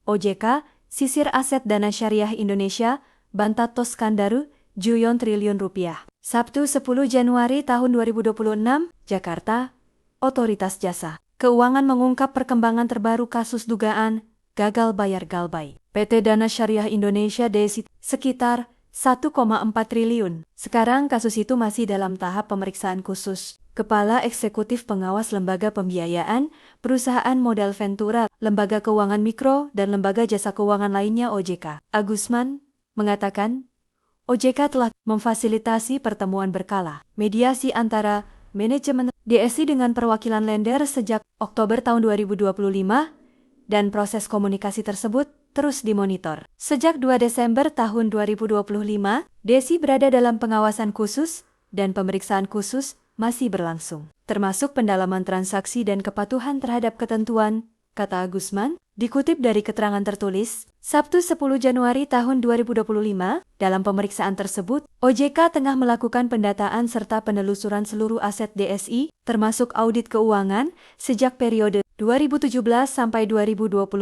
OJK, sisir aset dana syariah Indonesia, bantah Toskandaru, Juyon triliun rupiah. Sabtu 10 Januari tahun 2026, Jakarta, Otoritas Jasa Keuangan mengungkap perkembangan terbaru kasus dugaan gagal bayar Galbay. PT Dana Syariah Indonesia DSI sekitar 1,4 triliun. Sekarang kasus itu masih dalam tahap pemeriksaan khusus. Kepala Eksekutif Pengawas Lembaga Pembiayaan, Perusahaan Modal Ventura, Lembaga Keuangan Mikro, dan Lembaga Jasa Keuangan lainnya OJK, Agusman, mengatakan, OJK telah memfasilitasi pertemuan berkala, mediasi antara manajemen DSI dengan perwakilan lender sejak Oktober tahun 2025, dan proses komunikasi tersebut terus dimonitor. Sejak 2 Desember tahun 2025, DSI berada dalam pengawasan khusus dan pemeriksaan khusus masih berlangsung, termasuk pendalaman transaksi dan kepatuhan terhadap ketentuan, kata Agusman, dikutip dari keterangan tertulis, Sabtu 10 Januari tahun 2025, dalam pemeriksaan tersebut, OJK tengah melakukan pendataan serta penelusuran seluruh aset DSI, termasuk audit keuangan, sejak periode 2017 sampai 2025,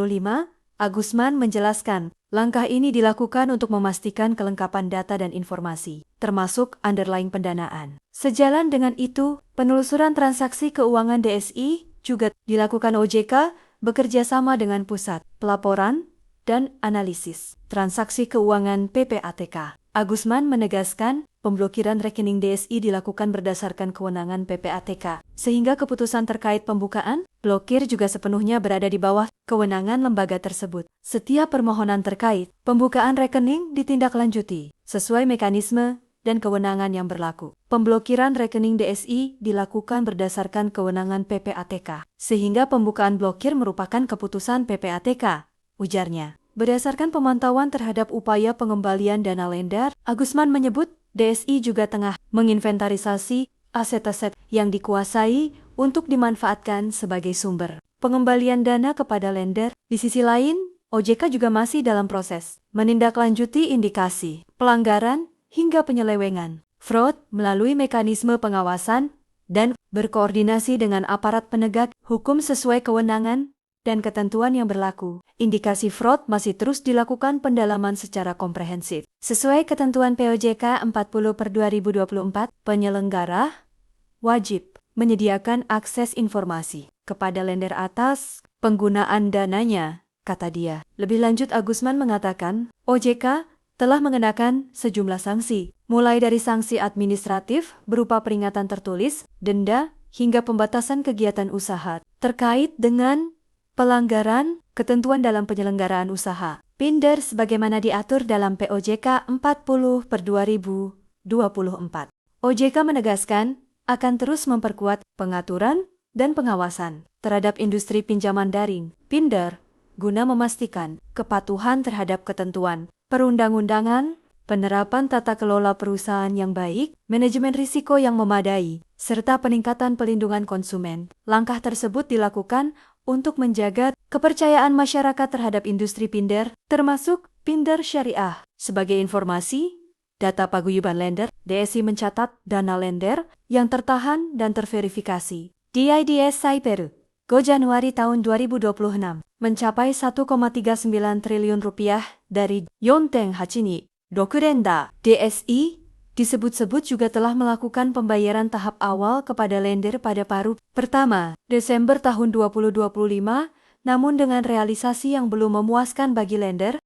Agusman menjelaskan, langkah ini dilakukan untuk memastikan kelengkapan data dan informasi, termasuk underlying pendanaan. Sejalan dengan itu, penelusuran transaksi keuangan DSI juga dilakukan OJK bekerja sama dengan Pusat Pelaporan dan Analisis Transaksi Keuangan PPATK. Agusman menegaskan, pemblokiran rekening DSI dilakukan berdasarkan kewenangan PPATK, sehingga keputusan terkait pembukaan, blokir juga sepenuhnya berada di bawah kewenangan lembaga tersebut. Setiap permohonan terkait pembukaan rekening ditindaklanjuti sesuai mekanisme dan kewenangan yang berlaku. Pemblokiran rekening DSI dilakukan berdasarkan kewenangan PPATK, sehingga pembukaan blokir merupakan keputusan PPATK, ujarnya. Berdasarkan pemantauan terhadap upaya pengembalian dana lender, Agusman menyebut DSI juga tengah menginventarisasi aset-aset yang dikuasai untuk dimanfaatkan sebagai sumber pengembalian dana kepada lender. Di sisi lain, OJK juga masih dalam proses menindaklanjuti indikasi pelanggaran hingga penyelewengan fraud melalui mekanisme pengawasan dan berkoordinasi dengan aparat penegak hukum sesuai kewenangan dan ketentuan yang berlaku. Indikasi fraud masih terus dilakukan pendalaman secara komprehensif. Sesuai ketentuan POJK 40/2024, penyelenggara wajib menyediakan akses informasi kepada lender atas penggunaan dananya, kata dia. Lebih lanjut, Agusman mengatakan, OJK telah mengenakan sejumlah sanksi, mulai dari sanksi administratif berupa peringatan tertulis, denda, hingga pembatasan kegiatan usaha terkait dengan pelanggaran ketentuan dalam penyelenggaraan usaha Pinder sebagaimana diatur dalam POJK 40/2024. OJK menegaskan akan terus memperkuat pengaturan dan pengawasan terhadap industri pinjaman daring Pinder guna memastikan kepatuhan terhadap ketentuan perundang-undangan, penerapan tata kelola perusahaan yang baik, manajemen risiko yang memadai, serta peningkatan pelindungan konsumen. Langkah tersebut dilakukan untuk menjaga kepercayaan masyarakat terhadap industri Pinder, termasuk Pinder Syariah. Sebagai informasi, data paguyuban lender, DSI mencatat dana lender yang tertahan dan terverifikasi. DIDS Saiperu, Go Januari tahun 2026, mencapai 1,39 triliun rupiah dari Yonteng Hachini, Dokurenda. DSI disebut-sebut juga telah melakukan pembayaran tahap awal kepada lender pada paruh pertama Desember tahun 2025, namun dengan realisasi yang belum memuaskan bagi lender,